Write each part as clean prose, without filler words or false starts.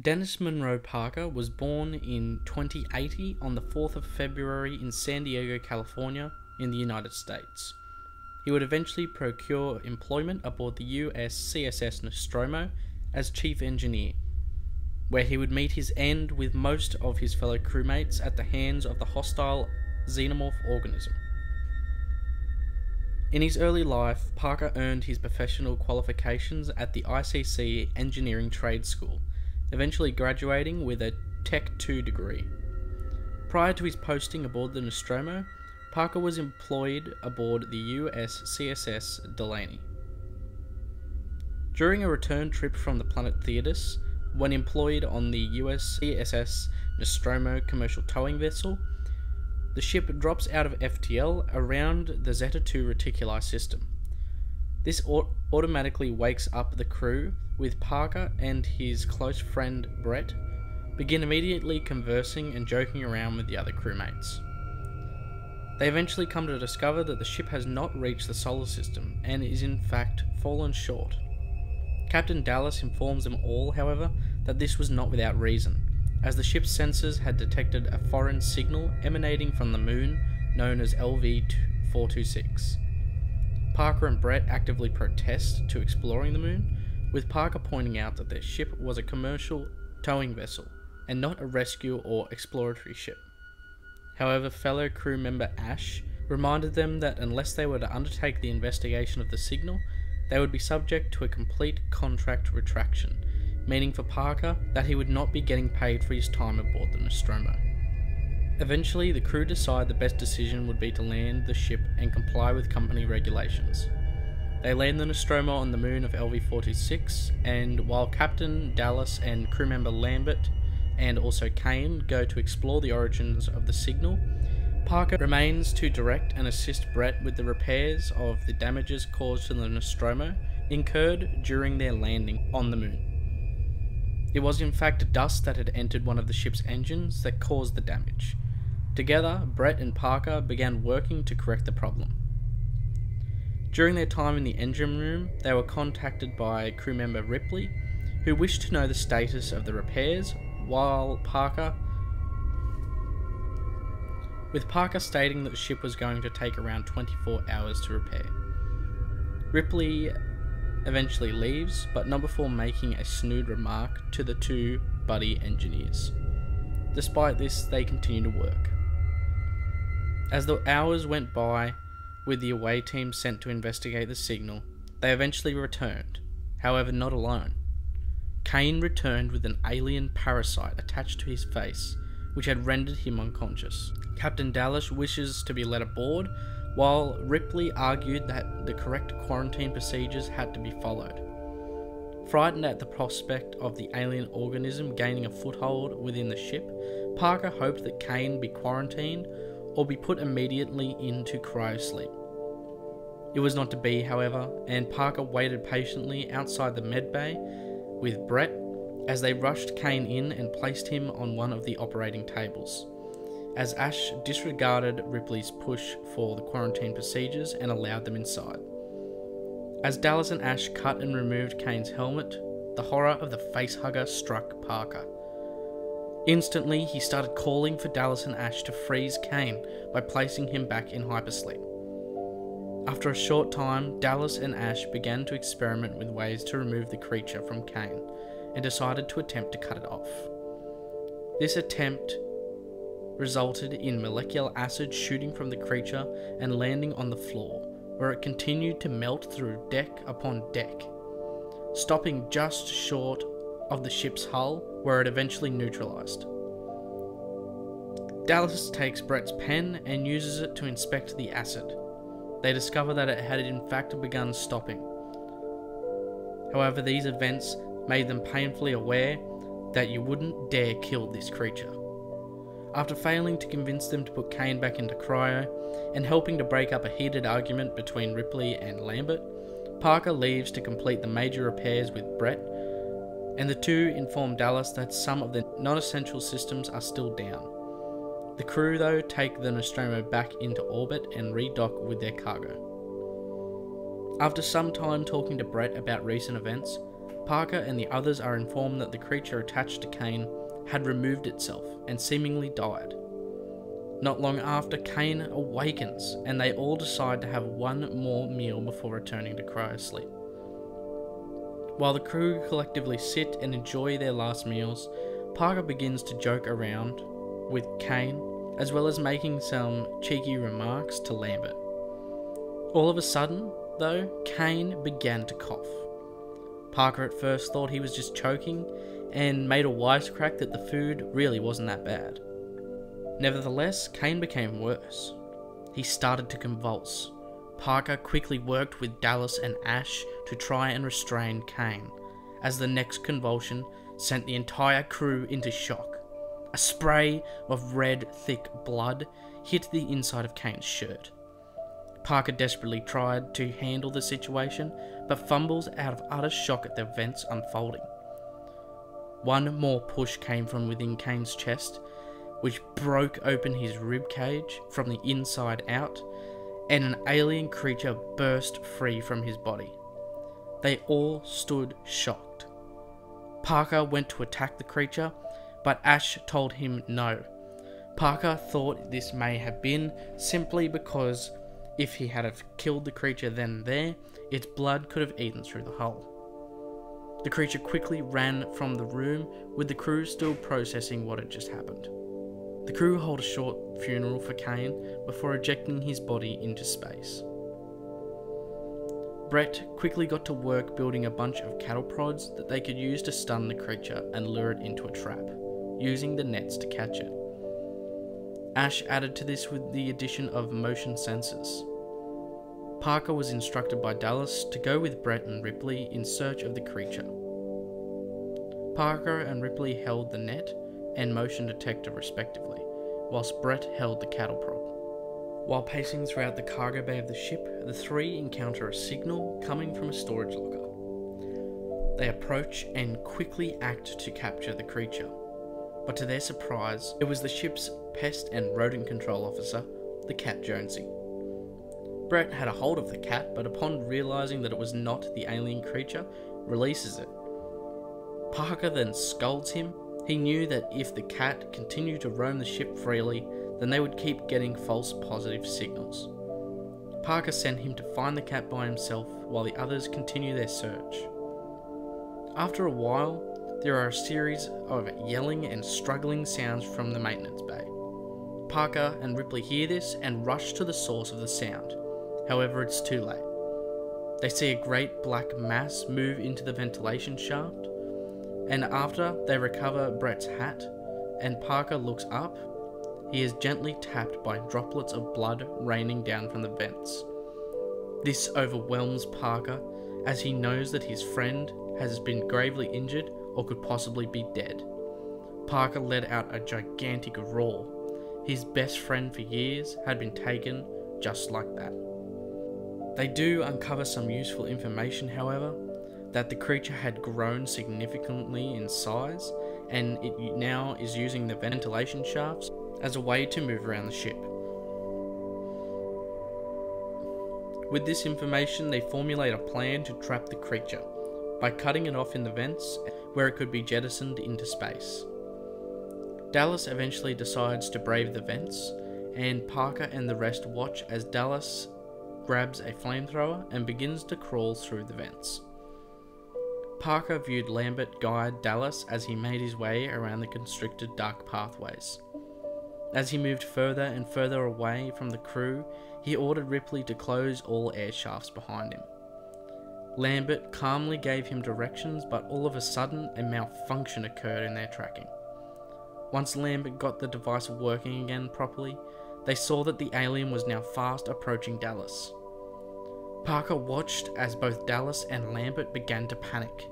Dennis Monroe Parker was born in 2080 on the 4th of February in San Diego, California, in the United States. He would eventually procure employment aboard the USCSS Nostromo as chief engineer, where he would meet his end with most of his fellow crewmates at the hands of the hostile Xenomorph organism. In his early life, Parker earned his professional qualifications at the ICC Engineering Trade School, eventually graduating with a Tech 2 degree. Prior to his posting aboard the Nostromo, Parker was employed aboard the USCSS Delaney. During a return trip from the planet Thetis, when employed on the USCSS Nostromo commercial towing vessel, the ship drops out of FTL around the Zeta 2 Reticuli system. This automatically wakes up the crew, with Parker and his close friend Brett begin immediately conversing and joking around with the other crewmates. They eventually come to discover that the ship has not reached the solar system and is in fact fallen short. Captain Dallas informs them all, however, that this was not without reason, as the ship's sensors had detected a foreign signal emanating from the moon known as LV-426. Parker and Brett actively protest to exploring the moon, with Parker pointing out that their ship was a commercial towing vessel and not a rescue or exploratory ship. However, fellow crew member Ash reminded them that unless they were to undertake the investigation of the signal, they would be subject to a complete contract retraction, meaning for Parker that he would not be getting paid for his time aboard the Nostromo. Eventually, the crew decide the best decision would be to land the ship and comply with company regulations. They land the Nostromo on the moon of LV-46, and while Captain Dallas and crew member Lambert and also Kane go to explore the origins of the signal, Parker remains to direct and assist Brett with the repairs of the damages caused to the Nostromo incurred during their landing on the moon. It was in fact dust that had entered one of the ship's engines that caused the damage. Together, Brett and Parker began working to correct the problem. During their time in the engine room, they were contacted by crew member Ripley, who wished to know the status of the repairs, with Parker stating that the ship was going to take around 24 hours to repair. Ripley eventually leaves, but not before making a snood remark to the two buddy engineers. Despite this, they continue to work. As the hours went by, with the away team sent to investigate the signal, they eventually returned, however not alone. Kane returned with an alien parasite attached to his face, which had rendered him unconscious. Captain Dallas wishes to be let aboard, while Ripley argued that the correct quarantine procedures had to be followed. Frightened at the prospect of the alien organism gaining a foothold within the ship, Parker hoped that Kane be quarantined or be put immediately into cryosleep. It was not to be, however, and Parker waited patiently outside the medbay with Brett as they rushed Kane in and placed him on one of the operating tables, as Ash disregarded Ripley's push for the quarantine procedures and allowed them inside. As Dallas and Ash cut and removed Kane's helmet, the horror of the facehugger struck Parker. Instantly, he started calling for Dallas and Ash to freeze Kane by placing him back in hypersleep. After a short time, Dallas and Ash began to experiment with ways to remove the creature from Kane, and decided to attempt to cut it off. This attempt resulted in molecular acid shooting from the creature and landing on the floor, where it continued to melt through deck upon deck, stopping just short of the ship's hull, where it eventually neutralized. Dallas takes Brett's pen and uses it to inspect the acid. They discover that it had in fact begun stopping. However, these events made them painfully aware that you wouldn't dare kill this creature. After failing to convince them to put Kane back into cryo, and helping to break up a heated argument between Ripley and Lambert, Parker leaves to complete the major repairs with Brett, and the two inform Dallas that some of the non-essential systems are still down. The crew, though, take the Nostromo back into orbit and redock with their cargo. After some time talking to Brett about recent events, Parker and the others are informed that the creature attached to Kane had removed itself and seemingly died. Not long after, Kane awakens, and they all decide to have one more meal before returning to cryosleep. While the crew collectively sit and enjoy their last meals, Parker begins to joke around with Kane, as well as making some cheeky remarks to Lambert. All of a sudden, though, Kane began to cough. Parker at first thought he was just choking, and made a wisecrack that the food really wasn't that bad. Nevertheless, Kane became worse. He started to convulse. Parker quickly worked with Dallas and Ash to try and restrain Kane, as the next convulsion sent the entire crew into shock. A spray of red, thick blood hit the inside of Kane's shirt. Parker desperately tried to handle the situation, but fumbles out of utter shock at the events unfolding. One more push came from within Kane's chest, which broke open his rib cage from the inside out, and an alien creature burst free from his body. They all stood shocked. Parker went to attack the creature, but Ash told him no. Parker thought this may have been simply because if he had have killed the creature then and there, its blood could have eaten through the hull. The creature quickly ran from the room, with the crew still processing what had just happened. The crew hold a short funeral for Kane before ejecting his body into space. Brett quickly got to work building a bunch of cattle prods that they could use to stun the creature and lure it into a trap, using the nets to catch it. Ash added to this with the addition of motion sensors. Parker was instructed by Dallas to go with Brett and Ripley in search of the creature. Parker and Ripley held the net and motion detector respectively, whilst Brett held the cattle prod. While pacing throughout the cargo bay of the ship, the three encounter a signal coming from a storage locker. They approach and quickly act to capture the creature, but to their surprise, it was the ship's pest and rodent control officer, the cat Jonesy. Brett had a hold of the cat, but upon realising that it was not the alien creature, releases it. Parker then scolds him. He knew that if the cat continued to roam the ship freely, then they would keep getting false positive signals. Parker sent him to find the cat by himself while the others continue their search. After a while, there are a series of yelling and struggling sounds from the maintenance bay. Parker and Ripley hear this and rush to the source of the sound. However, it's too late. They see a great black mass move into the ventilation shaft, and after they recover Brett's hat and Parker looks up, he is gently tapped by droplets of blood raining down from the vents. This overwhelms Parker, as he knows that his friend has been gravely injured or could possibly be dead. Parker let out a gigantic roar. His best friend for years had been taken just like that. They do uncover some useful information, however, that the creature had grown significantly in size, and it now is using the ventilation shafts as a way to move around the ship. With this information, they formulate a plan to trap the creature by cutting it off in the vents where it could be jettisoned into space. Dallas eventually decides to brave the vents, and Parker and the rest watch as Dallas grabs a flamethrower and begins to crawl through the vents. Parker viewed Lambert guide Dallas as he made his way around the constricted dark pathways. As he moved further and further away from the crew, he ordered Ripley to close all air shafts behind him. Lambert calmly gave him directions, but all of a sudden a malfunction occurred in their tracking. Once Lambert got the device working again properly, they saw that the alien was now fast approaching Dallas. Parker watched as both Dallas and Lambert began to panic.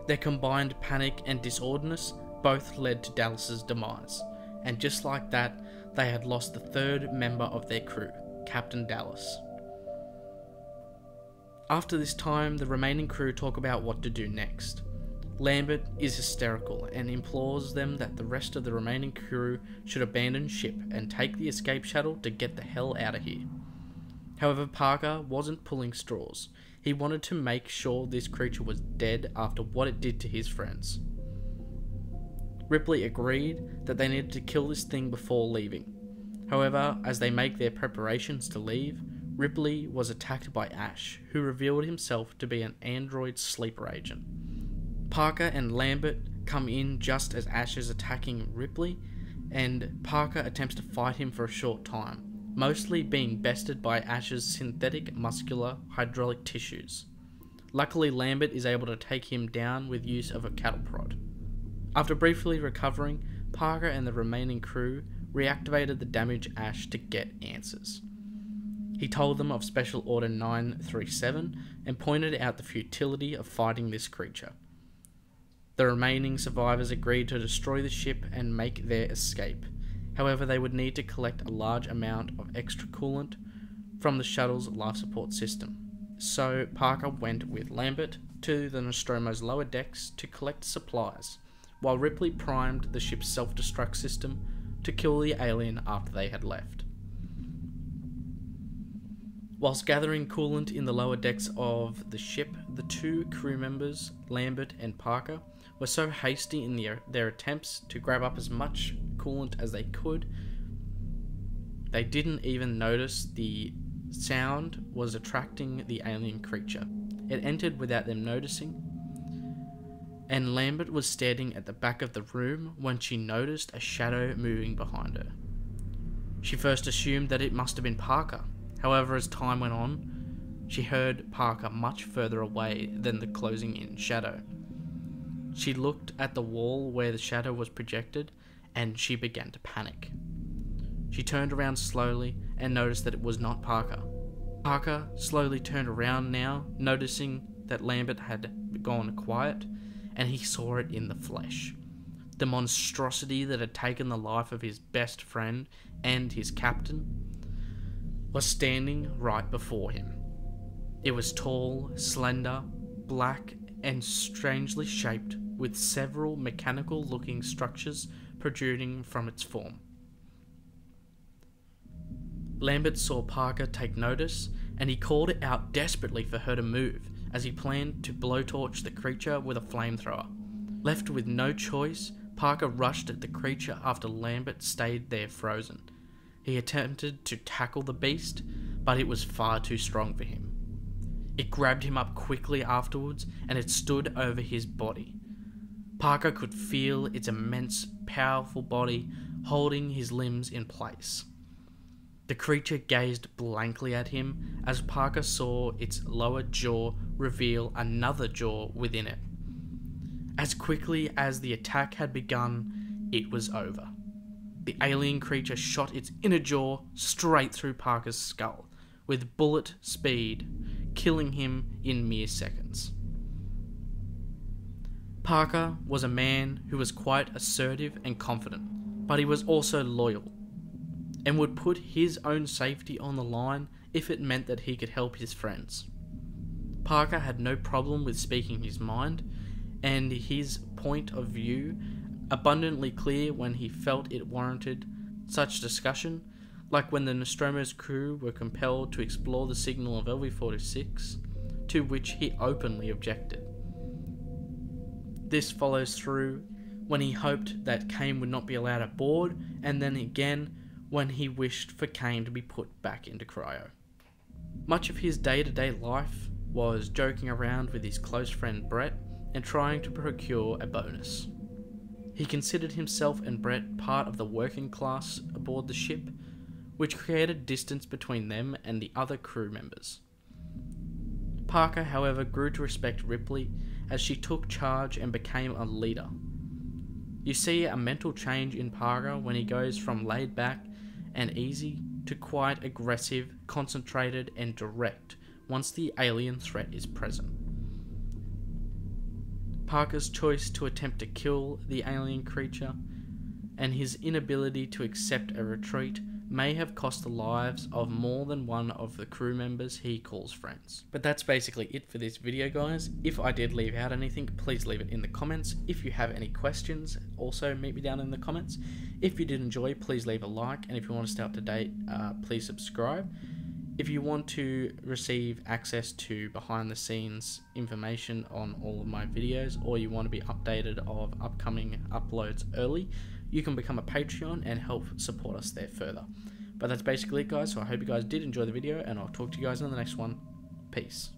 Their combined panic and disorderness both led to Dallas's demise, and just like that, they had lost the third member of their crew, Captain Dallas. After this time, the remaining crew talk about what to do next. Lambert is hysterical and implores them that the rest of the remaining crew should abandon ship and take the escape shuttle to get the hell out of here. However, Parker wasn't pulling straws. He wanted to make sure this creature was dead after what it did to his friends. Ripley agreed that they needed to kill this thing before leaving. However, as they make their preparations to leave, Ripley was attacked by Ash, who revealed himself to be an android sleeper agent. Parker and Lambert come in just as Ash is attacking Ripley, and Parker attempts to fight him for a short time, mostly being bested by Ash's synthetic muscular hydraulic tissues. Luckily, Lambert is able to take him down with use of a cattle prod. After briefly recovering, Parker and the remaining crew reactivated the damaged Ash to get answers. He told them of Special Order 937 and pointed out the futility of fighting this creature. The remaining survivors agreed to destroy the ship and make their escape. However, they would need to collect a large amount of extra coolant from the shuttle's life support system. So Parker went with Lambert to the Nostromo's lower decks to collect supplies, while Ripley primed the ship's self-destruct system to kill the alien after they had left. Whilst gathering coolant in the lower decks of the ship, the two crew members, Lambert and Parker, were so hasty in their attempts to grab up as much coolant as they could, they didn't even notice the sound was attracting the alien creature. It entered without them noticing, and Lambert was standing at the back of the room when she noticed a shadow moving behind her. She first assumed that it must have been Parker. However, as time went on, she heard Parker much further away than the closing in shadow. She looked at the wall where the shadow was projected, and she began to panic. She turned around slowly and noticed that it was not Parker. Parker slowly turned around now, noticing that Lambert had gone quiet, and he saw it in the flesh. The monstrosity that had taken the life of his best friend and his captain was standing right before him. It was tall, slender, black, and strangely shaped, with several mechanical-looking structures protruding from its form. Lambert saw Parker take notice, and he called it out desperately for her to move, as he planned to blowtorch the creature with a flamethrower. Left with no choice, Parker rushed at the creature after Lambert stayed there frozen. He attempted to tackle the beast, but it was far too strong for him. It grabbed him up quickly afterwards, and it stood over his body. Parker could feel its immense, powerful body holding his limbs in place. The creature gazed blankly at him as Parker saw its lower jaw reveal another jaw within it. As quickly as the attack had begun, it was over. The alien creature shot its inner jaw straight through Parker's skull, with bullet speed, killing him in mere seconds. Parker was a man who was quite assertive and confident, but he was also loyal, and would put his own safety on the line if it meant that he could help his friends. Parker had no problem with speaking his mind, and his point of view abundantly clear when he felt it warranted such discussion, like when the Nostromo's crew were compelled to explore the signal of LV-46, to which he openly objected. This follows through when he hoped that Kane would not be allowed aboard, and then again when he wished for Kane to be put back into cryo. Much of his day-to-day life was joking around with his close friend Brett and trying to procure a bonus. He considered himself and Brett part of the working class aboard the ship, which created distance between them and the other crew members. Parker, however, grew to respect Ripley as she took charge and became a leader. You see a mental change in Parker when he goes from laid back and easy to quite aggressive, concentrated, and direct once the alien threat is present. Parker's choice to attempt to kill the alien creature and his inability to accept a retreat may have cost the lives of more than one of the crew members he calls friends. But that's basically it for this video, guys. If I did leave out anything, please leave it in the comments. If you have any questions, also meet me down in the comments. If you did enjoy, please leave a like, and if you want to stay up to date, please subscribe. If you want to receive access to behind the scenes information on all of my videos, or you want to be updated of upcoming uploads early, you can become a Patreon and help support us there further. But that's basically it, guys, so I hope you guys did enjoy the video, and I'll talk to you guys in the next one. Peace.